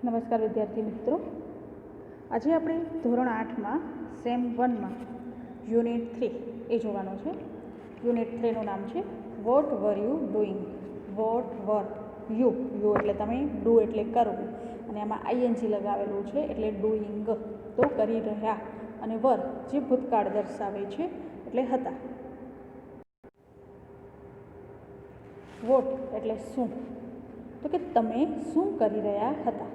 નમસ્કાર વિદ્યાર્થી મિત્રો, આજે આપણે ધોરણ 8માં સેમ 1માં યુનિટ 3 એ જોવાનો છે. યુનિટ 3નું નામ છે what were you doing. What were you એટલે તમે, ડુ એટલે કરવું, અને આમાં આઈએનજી લગાવેલું છે એટલે ડુઈંગ, તો કરી રહ્યા, અને વર જે ભૂતકાળ દર્શાવે છે એટલે હતા. વોટ એટલે શું, તો કે તમે શું કરી રહ્યા હતા.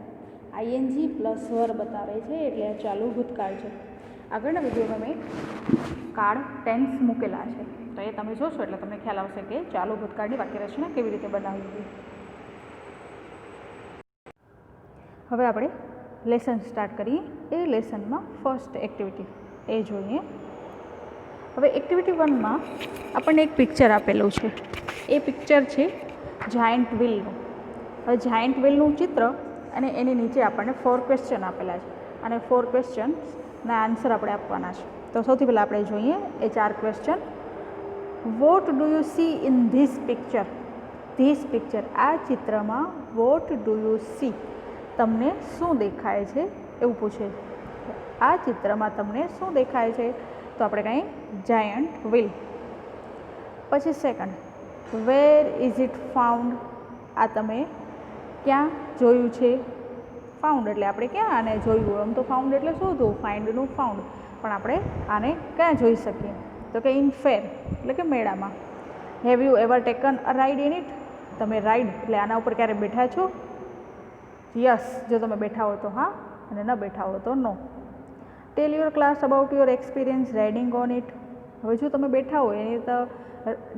આઈએનજી પ્લસ વર બતાવે છે એટલે આ ચાલુ ભૂતકાળ છે. આગળના વિડીયોમાં મેં કાળ ટેન્સ મૂકેલા છે, તો એ તમે જોશો એટલે તમને ખ્યાલ આવશે કે ચાલુ ભૂતકાળની વાક્યરચના કેવી રીતે બનાવવી જોઈએ. હવે આપણે લેસન સ્ટાર્ટ કરીએ. એ લેસનમાં ફર્સ્ટ એક્ટિવિટી એ જોઈએ. હવે એક્ટિવિટી 1માં આપણને એક પિક્ચર આપેલું છે. એ પિક્ચર છે જાયન્ટ વ્હીલનું. હવે જાયન્ટ વ્હીલનું ચિત્ર અને એની નીચે આપણને 4 ક્વેશ્ચન આપેલા છે, અને 4 ક્વેશ્ચનના આન્સર આપણે આપવાના છે. તો સૌથી પહેલાં આપણે જોઈએ એ 4 question. What do you C in this picture? This picture, આ ચિત્રમાં વોટ ડુ યુ સી, તમને શું દેખાય છે એવું પૂછે. આ ચિત્રમાં તમને શું દેખાય છે? તો આપણે કહીએ જાયન્ટ વ્હીલ. પછી second, where is it found? આ તમે ક્યાં જોયું છે? ફાઉન્ડ એટલે આપણે ક્યાં આને જોયું? આમ તો ફાઉન્ડ એટલે શોધવું, ફાઇન્ડનું ફાઉન્ડ, પણ આપણે આને ક્યાં જોઈ શકીએ? તો કે ઇન ફેર એટલે કે મેળામાં. Have you ever taken a ride in it? તમે રાઇડ એટલે આના ઉપર ક્યારે બેઠા છો? યસ, જો તમે બેઠા હો તો હા, અને ન બેઠા હો તો નો. Tell your class about your experience riding on it. હવે જો તમે બેઠા હોય એની તો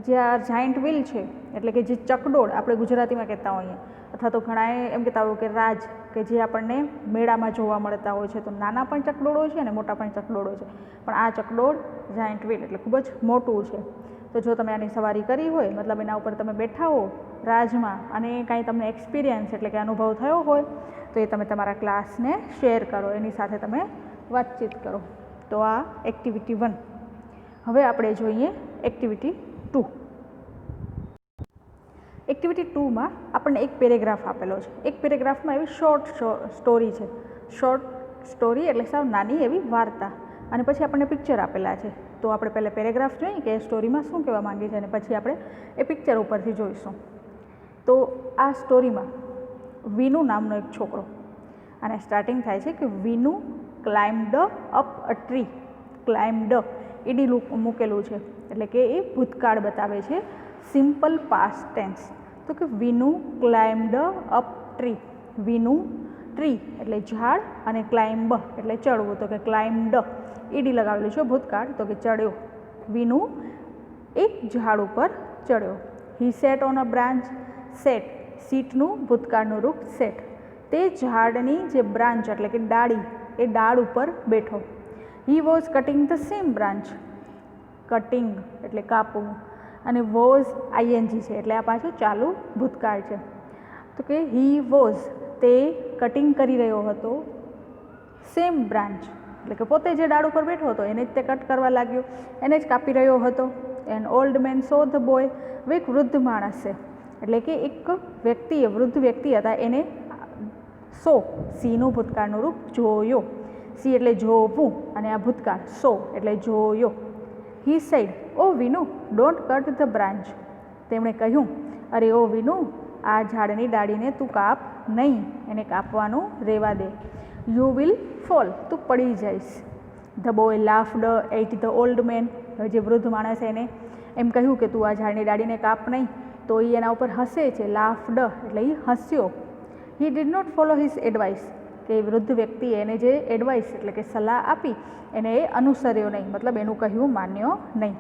જે આ જાયન્ટ વ્હીલ છે એટલે કે જે ચકડોળ આપણે ગુજરાતીમાં કહેતા હોઈએ, અથવા તો ઘણા એમ કહેતા હોય કે રાજ, કે જે આપણને મેળામાં જોવા મળતા હોય છે. તો નાના પણ ચકડોળો છે અને મોટા પણ ચકડોળો છે, પણ આ ચકડોળ જાયન્ટ વ્હીલ એટલે ખૂબ જ મોટું છે. તો જો તમે આની સવારી કરી હોય, મતલબ એના ઉપર તમે બેઠા હો રાજમાં, અને કાંઈ તમને એક્સપિરિયન્સ એટલે કે અનુભવ થયો હોય, તો એ તમે તમારા ક્લાસને શેર કરો, એની સાથે તમે વાતચીત કરો. તો આ એક્ટિવિટી 1. હવે આપણે જોઈએ એક્ટિવિટી 2. એક્ટિવિટી 2માં આપણને એક પેરેગ્રાફ આપેલો છે. એક પેરેગ્રાફમાં એવી શોર્ટ સ્ટોરી છે. શોર્ટ સ્ટોરી એટલે સાવ નાની એવી વાર્તા, અને પછી આપણને પિક્ચર આપેલા છે. તો આપણે પહેલાં પેરેગ્રાફ જોઈએ કે સ્ટોરીમાં શું કહેવા માંગે છે, અને પછી આપણે એ પિક્ચર ઉપરથી જોઈશું. તો આ સ્ટોરીમાં વિનુ નામનો એક છોકરો, અને સ્ટાર્ટિંગ થાય છે કે Vinu climbed up a tree. Climbed ED મૂકેલું છે એટલે કે એ ભૂતકાળ બતાવે છે. Simple past tense. તો કે Vinu climbed up tree. Vinu tree એટલે ઝાડ, અને ક્લાઇમ્બ એટલે ચડવું, તો કે ક્લાઇમ્ડ ઈડી લગાવેલું છે ભૂતકાળ, તો કે ચડ્યો. વિનુ એક ઝાડ ઉપર ચડ્યો. He sat on a branch. Sat, સીટનું ભૂતકાળનું રૂપ સેટ. તે ઝાડની જે બ્રાન્ચ એટલે કે ડાળી, એ ડાળ ઉપર બેઠો. He was cutting the same branch. Cutting એટલે કાપવું, અને વોઝ આઈએનજી છે એટલે આ પાછું ચાલુ ભૂતકાળ છે. તો કે હી વોઝ, તે કટિંગ કરી રહ્યો હતો. સેમ બ્રાન્ચ એટલે કે પોતે જે ડાળ ઉપર બેઠો હતો એને જ તે કટ કરવા લાગ્યો, એને જ કાપી રહ્યો હતો. An old man so the boy. હવે એક વૃદ્ધ માણસે એટલે કે એક વ્યક્તિએ, વૃદ્ધ વ્યક્તિ હતા, એને સો, સીનું ભૂતકાળનું રૂપ જોયો. સી એટલે જોવું, અને આ ભૂતકાળ સો એટલે જોયો. He said, oh Vinu, don't cut the branch. તેમણે કહ્યું, અરે ઓ વિનુ, આ ઝાડની ડાળીને તું કાપ નહીં, એને કાપવાનું રહેવા દે. યુ વિલ ફોલ, તું પડી જઈશ. The boy laughed at the old man. જે વૃદ્ધ માણસે એને એમ કહ્યું કે તું આ ઝાડની ડાળીને કાપ નહીં, તો એ એના ઉપર હસે છે. લાફ્ડ એટલે એ હસ્યો. He did not follow his advice. કે વૃદ્ધ વ્યક્તિએ એને જે એડવાઇસ એટલે કે સલાહ આપી એને એ અનુસર્યો નહીં, મતલબ એનું કહ્યું માન્યો નહીં.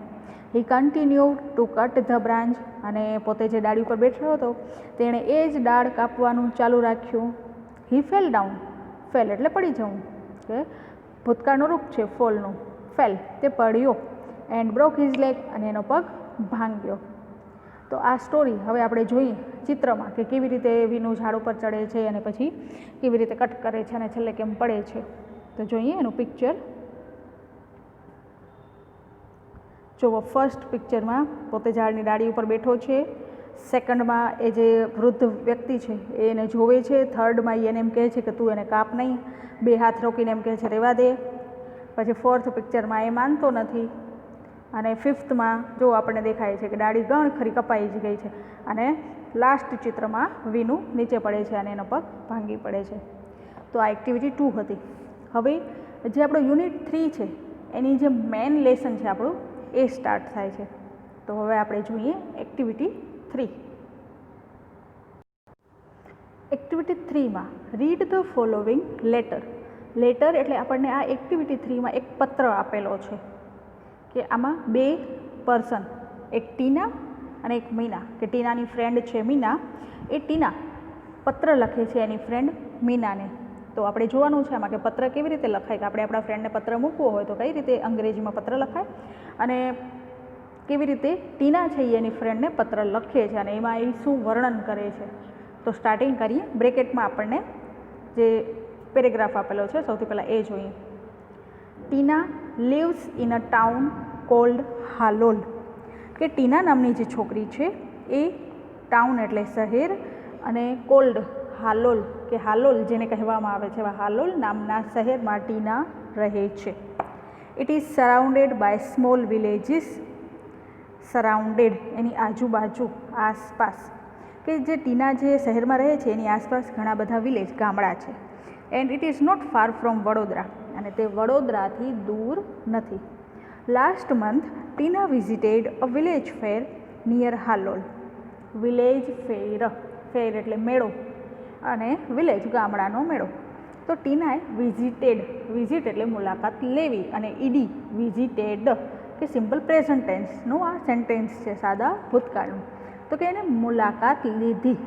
He continued to cut the branch. અને પોતે જે ડાળી ઉપર બેઠો હતો તેણે એ જ ડાળ કાપવાનું ચાલુ રાખ્યું. He fell down. ફેલ એટલે પડી જવું, કે ભૂતકાળનું રૂપ છે ફોલનું. ફેલ તે પડ્યો. એન્ડ બ્રોક હિઝ લેગ, અને એનો પગ ભાંગ્યો. તો આ સ્ટોરી હવે આપણે જોઈએ ચિત્રમાં કે કેવી રીતે વિનુ ઝાડ ઉપર ચડે છે, અને પછી કેવી રીતે કટ કરે છે, અને છેલ્લે કેમ પડે છે. તો જોઈએ એનું પિક્ચર. જુઓ, ફર્સ્ટ પિક્ચરમાં પોતે ઝાડની ડાળી ઉપર બેઠો છે. સેકન્ડમાં એ જે વૃદ્ધ વ્યક્તિ છે એ એને જોવે છે, થર્ડમાં એને એમ કહે છે કે તું એને કાપ નહીં, 2 હાથ રોકીને એમ કહે છે રહેવા દે, પછી ફોર્થ પિક્ચરમાં એ માનતો નથી, અને ફિફ્થમાં જો આપણને દેખાય છે કે દાઢી ઘણી ખરી કપાઈ જ ગઈ છે, અને લાસ્ટ ચિત્રમાં વિનુ નીચે પડે છે અને એનો પગ ભાંગી પડે છે. તો આ એક્ટિવિટી 2 હતી. હવે જે આપણો યુનિટ 3 છે એની જે મેઇન લેસન છે આપણું એ સ્ટાર્ટ થાય છે. તો હવે આપણે જોઈએ એક્ટિવિટી 3. એક્ટિવિટી 3માં read the following letter. Letter એટલે આપણને આ એક્ટિવિટી 3માં એક પત્ર આપેલો છે કે આમાં 2 પર્સન, એક ટીના અને એક મીના, કે ટીનાની ફ્રેન્ડ છે મીના, એ ટીના પત્ર લખે છે એની ફ્રેન્ડ મીનાને. તો આપણે જોવાનું છે આમાં કે પત્ર કેવી રીતે લખાય, કે આપણે આપણા ફ્રેન્ડને પત્ર મૂકવો હોય તો કઈ રીતે અંગ્રેજીમાં પત્ર લખાય, અને કેવી રીતે ટીના છે એ એની ફ્રેન્ડને પત્ર લખે છે અને એમાં એ શું વર્ણન કરે છે. તો સ્ટાર્ટિંગ કરીએ. બ્રેકેટમાં આપણને જે પેરેગ્રાફ આપેલો છે સૌથી પહેલાં એ જોઈએ. ટીના lives in a town called Halol. કે ટીના નામની જે છોકરી છે એ ટાઉન એટલે શહેર, અને કોલ્ડ હાલોલ કે હાલોલ જેને કહેવામાં આવે છે એવા હાલોલ નામના શહેરમાં ટીના રહે છે. It is surrounded by small villages. Surrounded એની આજુબાજુ, આસપાસ, કે જે ટીના જે શહેરમાં રહે છે એની આસપાસ ઘણા બધા વિલેજ, ગામડા છે. And it is not far from Vadodara, અને તે વડોદરાથી દૂર નથી. Last month Tina visited a village fair near Halol. Village fair, fair એટલે મેળો, અને વિલેજ ગામડાનો મેળો. તો ટીનાએ વિઝિટેડ, વિઝિટ એટલે મુલાકાત લેવી, અને ઈડી વિઝિટેડ કે સિમ્પલ પ્રેઝન્ટ ટેન્સનું આ સેન્ટેન્સ છે, સાદા ભૂતકાળનું. તો કે એને મુલાકાત લીધી.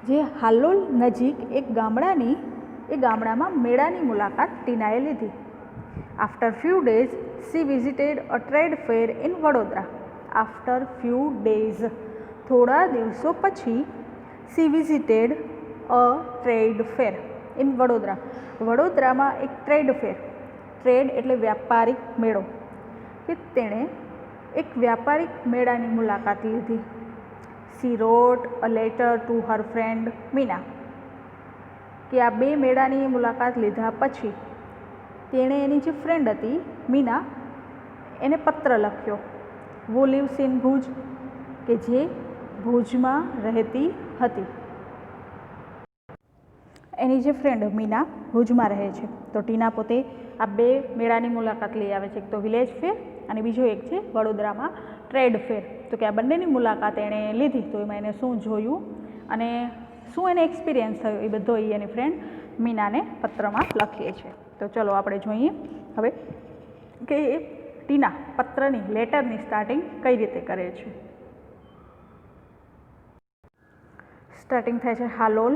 જે હાલોલ નજીક એક ગામડાની, એ ગામડામાં મેળાની મુલાકાત ટીનાએ લીધી. After few days she visited a trade fair in Vadodara. After few days, થોડા દિવસો પછી, she visited a trade fair in Vadodara. વડોદરામાં એક ટ્રેડ ફેર, ટ્રેડ એટલે વ્યાપારિક મેળો, કે તેણે એક વ્યાપારિક મેળાની મુલાકાત લીધી. She wrote a letter to her friend Meena. કે આ 2 મેળાની મુલાકાત લીધા પછી તેણે એની જે ફ્રેન્ડ હતી મીના એને પત્ર લખ્યો. વો લિવ્સ ઇન ભુજ, કે જે ભુજમાં રહેતી હતી. એની જે ફ્રેન્ડ મીના ભુજમાં રહે છે. તો ટીના પોતે આ 2 મેળાની મુલાકાત લઈ આવે છે, એક તો વિલેજ ફેર અને બીજો એક છે વડોદરામાં ટ્રેડ ફેર. તો કે આ બંનેની મુલાકાત એણે લીધી, તો એમાં એને શું જોયું અને શું એને એક્સપિરિયન્સ થયો એ બધો એ એની ફ્રેન્ડ મીનાને પત્રમાં લખીએ છે. તો ચલો આપણે જોઈએ હવે કે એ ટીના પત્રની, લેટરની સ્ટાર્ટિંગ કઈ રીતે કરે છે. સ્ટાર્ટિંગ થાય છે હાલોલ,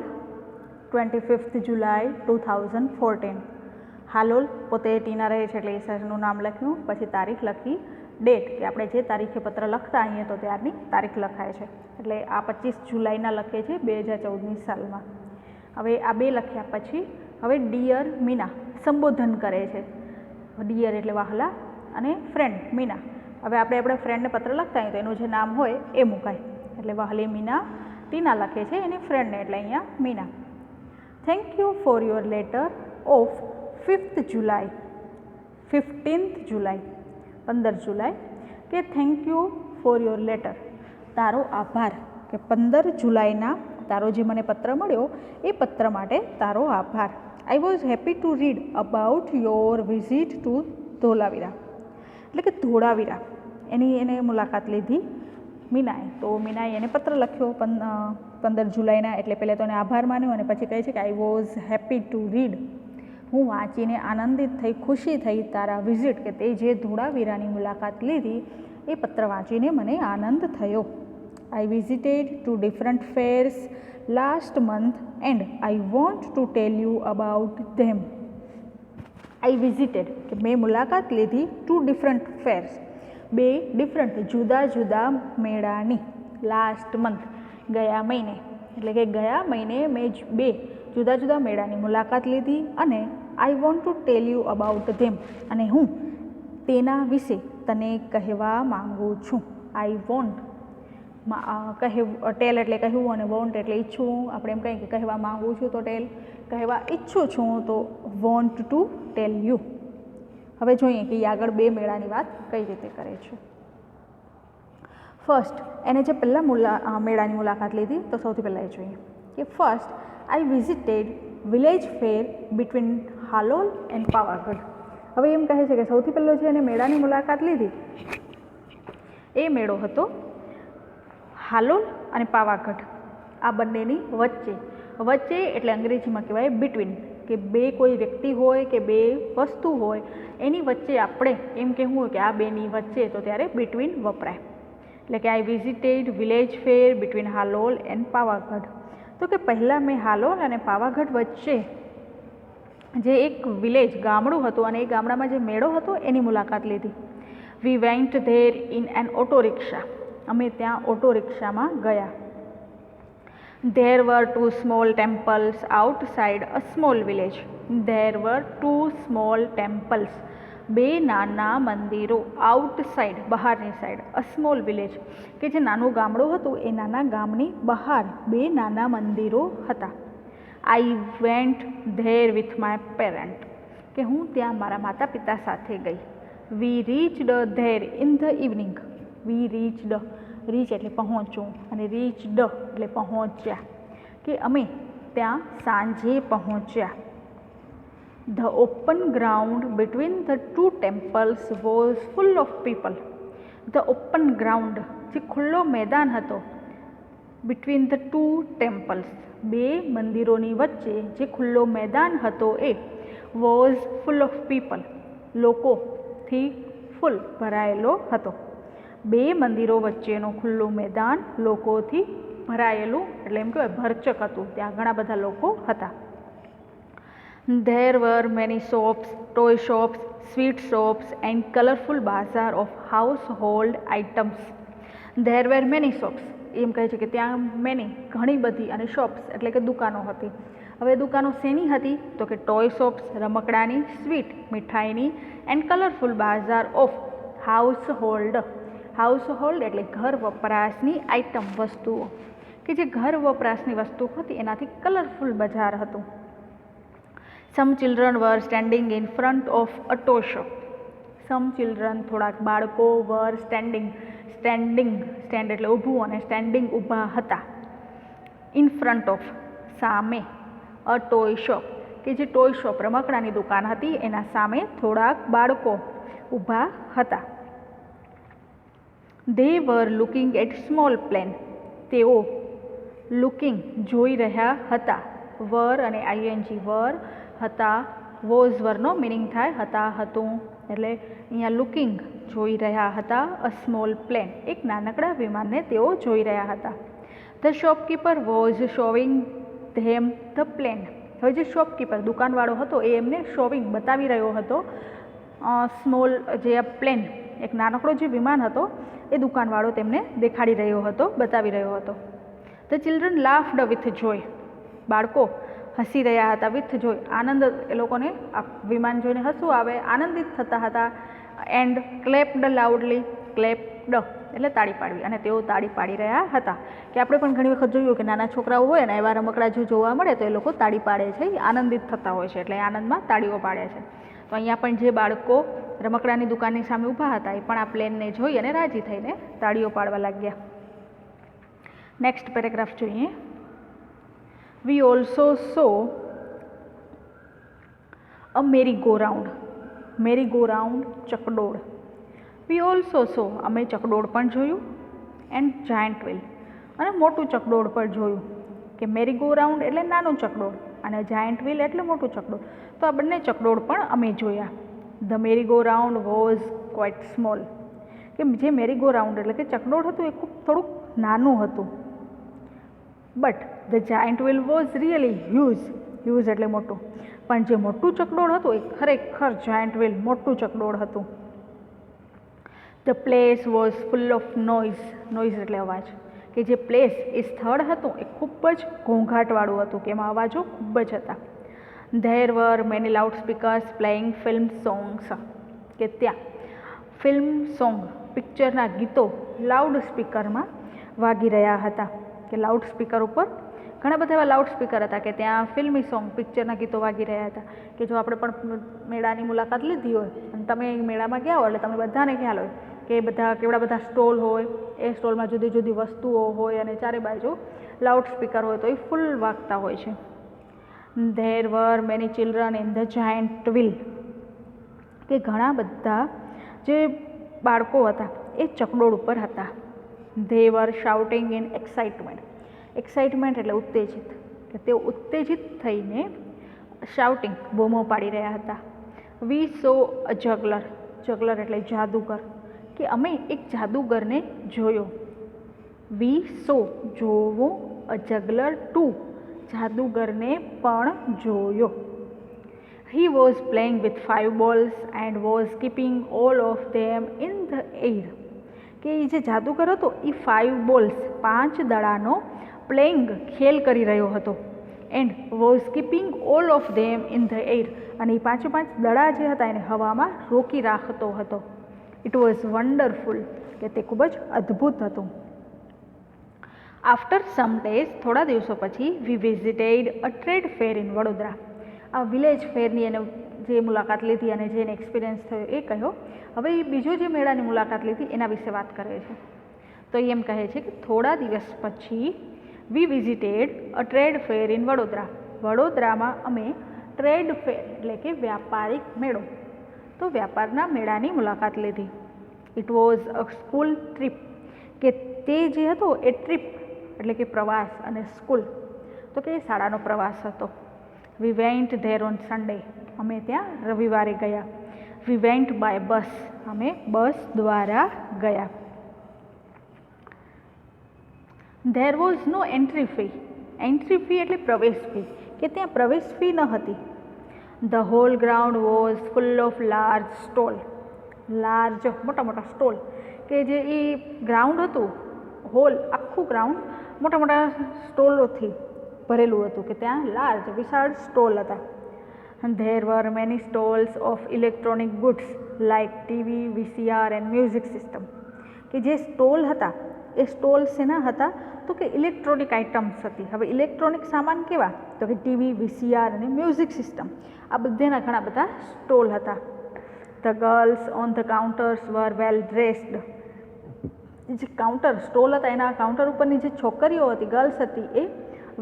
25th જુલાઈ 2014. હાલોલ, પોતે ટીના રહે છે એટલે એ શહેરનું નામ લખ્યું, પછી તારીખ લખી, ડેટ કે આપણે જે તારીખે પત્ર લખતા આવીએ તો ત્યારની તારીખ લખાય છે. એટલે આ 25 જુલાઈના લખે છે 2014ની સાલમાં. હવે આ 2 લખ્યા પછી હવે ડિયર મીના સંબોધન કરે છે. ડિયર એટલે વહાલા અને ફ્રેન્ડ મીના. હવે આપણે ફ્રેન્ડને પત્ર લખતા હોઈએ તો એનું જે નામ હોય એ મુકાય. એટલે વહાલી મીના ટીના લખે છે એની ફ્રેન્ડને, એટલે અહીંયા Meena. Thank you for your letter of 5th July. 15th જુલાઈ, 15 જુલાઈ, કે thank you for your letter, તારો આભાર, કે 15 જુલાઈના તારો જે મને પત્ર મળ્યો એ પત્ર માટે તારો આભાર. I was happy to read about your visit to Dholavira. એટલે કે ધોળાવીરા એને મુલાકાત લીધી મીનાએ. તો મીનાએ એને પત્ર લખ્યો 15 જુલાઈના, એટલે પહેલાં તો એને આભાર માન્યો અને પછી કહે છે કે આઈ વોઝ હેપી ટુ રીડ, હું વાંચીને આનંદિત થઈ, ખુશી થઈ તારા વિઝિટ, કે તે જે ધોળાવીરાની મુલાકાત લીધી એ પત્ર વાંચીને મને આનંદ થયો. I visited two different fairs last month and I want to tell you about them. I visited કે મેં મુલાકાત લીધી, ટુ ડિફરન્ટ ફેર્સ 2 ડિફરન્ટ જુદા જુદા મેળાની, લાસ્ટ મંથ ગયા મહિને, એટલે કે ગયા મહિને મેં 2 જુદા જુદા મેળાની મુલાકાત લીધી, અને આઈ want to tell you about ધેમ, અને હું તેના વિશે તને કહેવા માંગુ છું. આઈ વોન્ટ ટેલ એટલે કહેવું અને વોન્ટ એટલે ઈચ્છવું. આપણે એમ કહીએ કે કહેવા માગું છું તો ટેલ, કહેવા ઈચ્છું છું તો વોન્ટ ટુ ટેલ યુ. હવે જોઈએ કે એ આગળ બે મેળાની વાત કઈ રીતે કરે છે. ફર્સ્ટ એને જે પહેલાં મેળાની મુલાકાત લીધી તો સૌથી પહેલાં એ જોઈએ કે first I visited village fair between Halol and Pavagadh. હવે એમ કહે છે કે સૌથી પહેલો જે એને મેળાની મુલાકાત લીધી એ મેળો હતો હાલોલ અને પાવાગઢ આ બંનેની વચ્ચે. વચ્ચે એટલે અંગ્રેજીમાં કહેવાય બિટવીન, કે બે કોઈ વ્યક્તિ હોય કે બે વસ્તુ હોય એની વચ્ચે આપણે એમ કહેવું હોય કે આ બેની વચ્ચે તો ત્યારે બિટવીન વપરાય. એટલે કે I visited village fair between Halol and Pavagadh. તો કે પહેલાં મેં હાલોલ અને પાવાગઢ વચ્ચે જે એક વિલેજ ગામડું હતું અને એ ગામડામાં જે મેળો હતો એની મુલાકાત લીધી. We went there in an auto rickshaw. અમે ત્યાં ઓટો રિક્ષામાં ગયા. There were 2 small temples outside a small village. There were 2 small temples, બે નાના મંદિરો, આઉટસાઇડ બહારની સાઈડ, અ સ્મોલ વિલેજ કે જે નાનું ગામડું હતું એ નાના ગામની બહાર બે નાના મંદિરો હતા. I went there with my parent, કે હું ત્યાં મારા માતા પિતા સાથે ગઈ. We reached there in the evening. We reached, reach એટલે પહોંચવું અને રીચડ એટલે પહોંચ્યા, કે અમે ત્યાં સાંજે પહોંચ્યા. The open ground between the two temples was full of people. The open ground, જે ખુલ્લો મેદાન હતો, between the two temples, બે મંદિરોની વચ્ચે જે ખુલ્લો મેદાન હતો એ was full of people, લોકોથી ફૂલ ભરાયેલો હતો. બે મંદિરો વચ્ચેનો ખુલ્લું મેદાન લોકોથી ભરાયેલું એટલે એમ કહેવાય ભરચક હતું, ત્યાં ઘણા બધા લોકો હતા. There were many shops, toy shops, sweet shops and colorful bazaar of household items. There were many shops. એમ કહે છે કે ત્યાં મેની ઘણી બધી અને શોપ્સ એટલે કે દુકાનો હતી. હવે દુકાનો શેની હતી તો કે ટોય શોપ્સ રમકડાની, સ્વીટ મીઠાઈની, and colourful bazaar of household. Household એટલે ઘર વપરાશની આઇટમ વસ્તુઓ, કે જે ઘર વપરાશની વસ્તુ હતી એનાથી કલરફુલ બજાર હતું. Some children were standing in front of a toy shop. Some children, થોડાક બાળકો, were standing, stand એટલે ઊભું અને standing ઊભા હતા. In front of, સામે, a toy shop કે જે ટોય શોપ રમકડાની દુકાન હતી એના સામે થોડાક બાળકો ઊભા હતા. They were looking at small plane. તેઓ looking જોઈ રહ્યા હતા. were અને ing were હતા. વોઝ વરનો મિનિંગ થાય હતા, હતું, એટલે અહીંયા લુકિંગ જોઈ રહ્યા હતા. અ સ્મોલ પ્લેન એક નાનકડા વિમાનને તેઓ જોઈ રહ્યા હતા. The shopkeeper was showing them the plane. હવે જે શોપકીપર દુકાનવાળો હતો એ એમને શોવિંગ બતાવી રહ્યો હતો સ્મોલ જે પ્લેન એક નાનકડો જે વિમાન હતો એ દુકાનવાળો તેમને દેખાડી રહ્યો હતો, બતાવી રહ્યો હતો. ધ ચિલ્ડ્રન લાફ્ડ વિથ જોય. બાળકો હસી રહ્યા હતા. વિથ જોય આનંદ, એ લોકોને આ વિમાન જોઈને હસવું આવે, આનંદિત થતા હતા. And ક્લેપ્ડ loudly. ક્લેપ્ડ એટલે તાળી પાડવી, અને તેઓ તાળી પાડી રહ્યા હતા. કે આપણે પણ ઘણી વખત જોયું કે નાના છોકરાઓ હોય ને એવા રમકડા જો જોવા મળે તો એ લોકો તાળી પાડે છે, આનંદિત થતા હોય છે, એટલે આનંદમાં તાળીઓ પાડે છે. તો અહીંયા પણ જે બાળકો રમકડાની દુકાનની સામે ઊભા હતા એ પણ આ પ્લેનને જોઈ અને રાજી થઈને તાળીઓ પાડવા લાગ્યા. નેક્સ્ટ પેરેગ્રાફ જોઈએ. We also saw a merry-go-round. merry-go-round ચકડોળ. We also saw, અમે ચકડોળ પણ જોયું, એન્ડ giant wheel અને મોટું ચકડોળ પણ જોયું. કે merry-go-round એટલે નાનું ચકડોળ અને giant wheel એટલે મોટું ચકડોળ. તો આ બંને ચકડોળ પણ અમે જોયા. The merry-go-round was quite small. કે જે merry-go-round એટલે કે ચકડોળ હતું એ ખૂબ થોડુંક નાનું હતું. But the giant wheel was really huge. Huge એટલે મોટું, પણ જે મોટું ચકડોળ હતું એ ખરેખર જાયન્ટ વ્હીલ મોટું ચકડોળ હતું. The place was full of noise. Noise એટલે અવાજ, કે જે પ્લેસ એ સ્થળ હતું એ ખૂબ જ ઘોંઘાટવાળું હતું, કે એમાં અવાજો ખૂબ જ હતા. There were many loud speakers playing film songs. કે ત્યાં ફિલ્મ સોંગ પિક્ચરના ગીતો લાઉડ સ્પીકરમાં વાગી રહ્યા હતા, કે લાઉડ સ્પીકર ઉપર ઘણા બધા એવા લાઉડ સ્પીકર હતા કે ત્યાં ફિલ્મી સોંગ, પિક્ચરના ગીતો વાગી રહ્યા હતા. કે જો આપણે પણ મેળાની મુલાકાત લીધી હોય અને તમે મેળામાં ગયા હોય એટલે તમને બધાને ખ્યાલ હોય કે બધા કેવડા બધા સ્ટોલ હોય, એ સ્ટોલમાં જુદી જુદી વસ્તુઓ હોય અને ચારે બાજુ લાઉડ સ્પીકર હોય તો એ ફૂલ વાગતા હોય છે. There were many children in the giant wheel, કે ઘણા બધા જે બાળકો હતા એ ચકડોળ ઉપર હતા. They var shouting in excitement, excitement એટલે ઉત્તેજિત, કે તેઓ ઉત્તેજિત થઈને શાઉટિંગ બૂમો પાડી રહ્યા હતા. વી સો અ જગલર, જગલર એટલે જાદુગર, કે અમે એક જાદુગરને જોયો. વી સો જોવો, અ જગલર ટુ જાદુગરને પણ જોયો. He was playing with 5 balls and was keeping all of them in the air, કે એ જે જાદુગર હતો એ 5 balls 5 દડાનો પ્લેઇંગ ખેલ કરી રહ્યો હતો. And was keeping all of them in the air, અને એ 5 દડા જે હતા એને હવામાં રોકી રાખતો હતો. ઇટ વોઝ વન્ડરફુલ, કે તે ખૂબ જ અદ્ભુત હતું. આફ્ટર સમ ડેઝ, થોડા દિવસો પછી, વી visited a trade fair in Vadodara. આ વિલેજ ફેરની એને જે મુલાકાત લીધી અને જેને એક્સપિરિયન્સ થયો એ કહ્યો. હવે એ બીજો જે મેળાની મુલાકાત લીધી એના વિશે વાત કરે છે. તો એમ કહે છે કે થોડા દિવસ પછી વી visited a trade fair in Vadodara. વડોદરામાં અમે ટ્રેડ ફેર એટલે કે વ્યાપારિક મેળો, તો વ્યાપારના મેળાની મુલાકાત લીધી. It was a school trip, કે તે જે હતો એ ટ્રીપ એટલે કે પ્રવાસ, અને સ્કૂલ તો કે શાળાનો પ્રવાસ હતો. We went there on Sunday, અમે ત્યાં રવિવારે ગયા. વી વેન્ટ બાય બસ, અમે બસ દ્વારા ગયા. There was no entry fee, entry fee એટલે પ્રવેશ ફી, કે ત્યાં પ્રવેશ ફી ન હતી. The whole ground was full of large stall, large મોટા મોટા સ્ટોલ, કે જે એ ગ્રાઉન્ડ હતું, હોલ આખું ગ્રાઉન્ડ મોટા મોટા સ્ટોલોથી ભરેલું હતું, કે ત્યાં લાર્જ વિશાળ સ્ટોલ હતા. There were many stalls of electronic goods like TV, VCR and music system, કે જે સ્ટોલ હતા એ સ્ટોલ શેના હતા, તો કે ઇલેક્ટ્રોનિક આઇટમ્સ હતી. હવે ઇલેક્ટ્રોનિક સામાન કેવા, તો કે ટીવી, વીસીઆર અને મ્યુઝિક સિસ્ટમ, આ બધાના ઘણા બધા સ્ટોલ હતા. The girls on the counters were well dressed, જે કાઉન્ટર સ્ટોલ હતા એના કાઉન્ટર ઉપરની જે છોકરીઓ હતી, ગર્લ્સ હતી, એ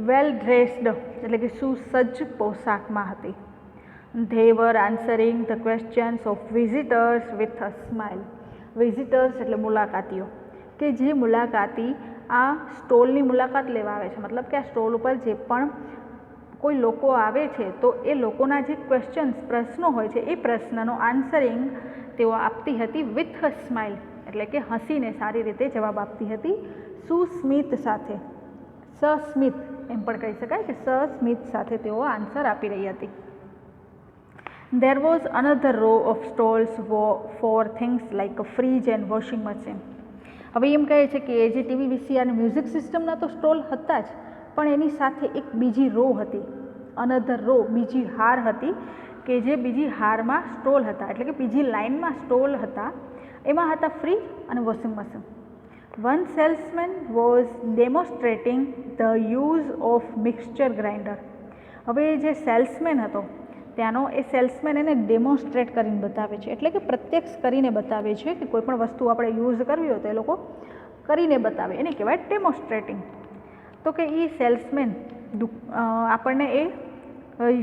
વેલ ડ્રેસ્ડ એટલે કે સુસજ્જ પોશાકમાં હતી. They var answering the questions of visitors with a smile, visitors એટલે મુલાકાતીઓ, કે જે મુલાકાતી આ સ્ટોલની મુલાકાત લેવા આવે છે, મતલબ કે આ સ્ટોલ ઉપર જે પણ કોઈ લોકો આવે છે તો એ લોકોના જે ક્વેશ્ચન્સ, પ્રશ્નો હોય છે એ પ્રશ્નનો આન્સરિંગ તેઓ આપતી હતી વિથ અ સ્માઇલ, એટલે કે હસીને સારી રીતે જવાબ આપતી હતી, સુસ્મિત સાથે. સસ્મિત એમ પણ કહી શકાય કે સસ્મિત સાથે તેઓ આન્સર આપી રહી હતી. There was another row of stalls for things like a fridge and washing machine. હવે એમ કહે છે કે જે ટીવી, વીસીઆર અને મ્યુઝિક સિસ્ટમના તો સ્ટોલ હતા જ, પણ એની સાથે એક બીજી રો હતી, અનધર રો બીજી હાર હતી, કે જે બીજી હારમાં સ્ટોલ હતા, એટલે કે બીજી લાઇનમાં સ્ટોલ હતા, એમાં હતા ફ્રીજ અને washing machine. One salesman was ડેમોન્સ્ટ્રેટિંગ the use of mixture grinder. હવે જે સેલ્સમેન હતો ત્યાંનો, એ સેલ્સમેન એને ડેમોન્સ્ટ્રેટ કરીને બતાવે છે, એટલે કે પ્રત્યક્ષ કરીને બતાવે છે કે કોઈ પણ વસ્તુ આપણે યુઝ કરવી હોય તો એ લોકો કરીને બતાવે, એને કહેવાય ડેમોન્સ્ટ્રેટિંગ. તો કે એ સેલ્સમેન આપણને એ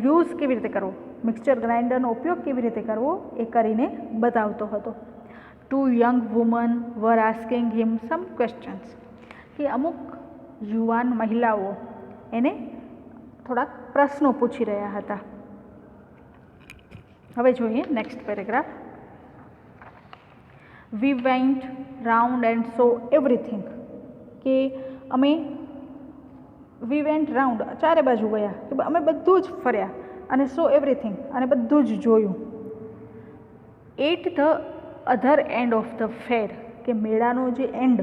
યુઝ કેવી રીતે કરવો, મિક્સચર ગ્રાઇન્ડરનો ઉપયોગ કેવી રીતે કરવો એ કરીને બતાવતો હતો. ટુ યંગ વુમન વર આસ્કિંગ હિમ સમ ક્વેશ્ચન્સ, કે અમુક યુવાન મહિલાઓ એને થોડાક પ્રશ્નો પૂછી રહ્યા હતા. હવે જોઈએ next paragraph. We went round and so everything, કે અમે વી વેન્ટ રાઉન્ડ ચારે બાજુ ગયા, કે અમે બધું જ ફર્યા, અને સો એવરીથિંગ અને બધું જ જોયું. At the other end of the fair, કે મેળાનો જે એન્ડ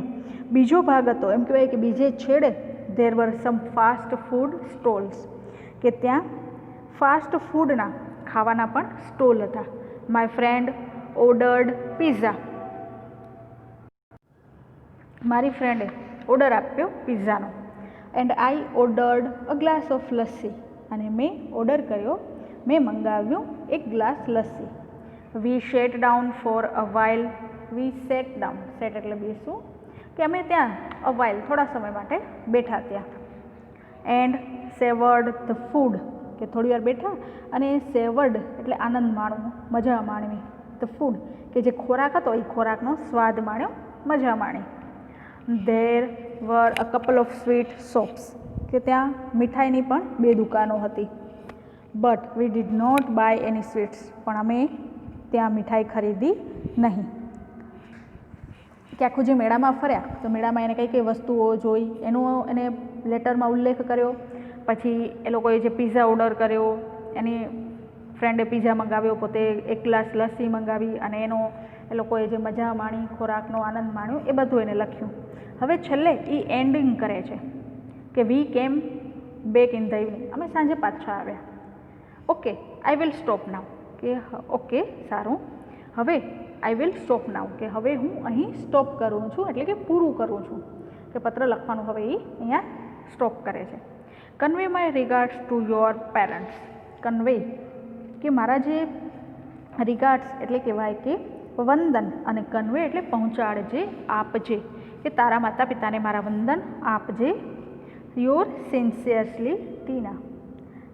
બીજો ભાગ હતો, એમ કહેવાય કે બીજે છેડે there were some fast food stalls, કે ત્યાં ફાસ્ટ ફૂડના ખાવાના પણ સ્ટોલ હતા. માય ફ્રેન્ડ ઓર્ડર્ડ પિઝા, મારી ફ્રેન્ડે ઓર્ડર આપ્યો પિઝાનો. And I ordered a glass of lassi. અને મેં ઓર્ડર કર્યો, મેં મંગાવ્યું એક glass lassi. We sat down for a while. We sat down, sat એટલે બેસવું, કે અમે ત્યાં અ વાઇલ થોડા સમય માટે બેઠા ત્યાં. એન્ડ સેવર્ડ ધ ફૂડ, કે થોડી વાર બેઠા અને સેવર્ડ એટલે આનંદ માણવો, મજા માણવી. ધ ફૂડ કે જે ખોરાક હતો એ ખોરાકનો સ્વાદ માણ્યો, મજા માણી. There were a couple of sweet shops, કે ત્યાં મીઠાઈની પણ 2 દુકાનો હતી. But we did not buy any sweets, પણ અમે ત્યાં મીઠાઈ ખરીદી નહીં. કે આખું જે મેળામાં ફર્યા તો મેળામાં એને કઈ કઈ વસ્તુઓ જોઈ એનો એને લેટરમાં ઉલ્લેખ કર્યો. પછી એ લોકોએ જે પિઝા ઓર્ડર કર્યો, એની ફ્રેન્ડે પિઝા મંગાવ્યો, પોતે એક ગ્લાસ લસ્સી મંગાવી, અને એનો એ લોકોએ જે મજા માણી, ખોરાકનો આનંદ માણ્યો, એ બધું એને લખ્યું. હવે છેલ્લે એ એન્ડિંગ કરે છે કે વી કેમ બેક ઇન ધ ઇવનિંગ, અમે સાંજે પાછા આવ્યા. ઓકે, આઈ વિલ સ્ટોપ નાવ, કે ઓકે સારું, હવે આઈ વિલ સ્ટોપ નાવ, કે હવે હું અહીં સ્ટોપ કરું છું, એટલે કે પૂરું કરું છું, કે પત્ર લખવાનું હવે એ અહીંયા સ્ટોપ કરે છે. Convey my regards to your parents. Convey કે મારા જે રિગાર્ડ્સ એટલે કહેવાય કે વંદન, અને કન્વે એટલે પહોંચાડજે, આપજે, કે તારા માતા પિતાને મારા વંદન આપજે. Your sincerely Tina.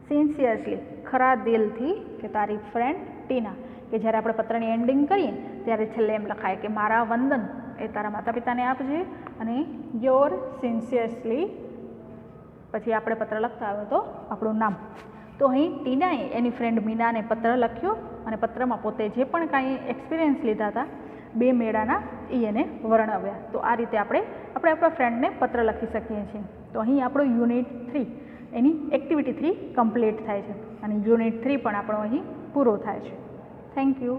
સિન્સિયરલી ખરા દિલથી, કે તારી ફ્રેન્ડ ટીના. કે જ્યારે આપણે પત્રની એન્ડિંગ કરીએ ત્યારે છેલ્લે એમ લખાય કે મારા વંદન એ તારા માતા પિતાને આપજે, અને યોર સિન્સિયરલી પછી આપણે પત્ર લખતા આવ્યો તો આપણું નામ. તો અહીં ટીનાએ એની ફ્રેન્ડ મીનાને પત્ર લખ્યો, અને પત્રમાં પોતે જે પણ કાંઈ એક્સપિરિયન્સ લીધા હતા 2 મેળાના એ એને વર્ણવ્યા. તો આ રીતે આપણે આપણા ફ્રેન્ડને પત્ર લખી શકીએ છીએ. તો અહીં આપણું યુનિટ 3 એની એક્ટિવિટી 3 કમ્પ્લીટ થાય છે, અને યુનિટ 3 પણ આપણો અહીં પૂરો થાય છે. Thank you.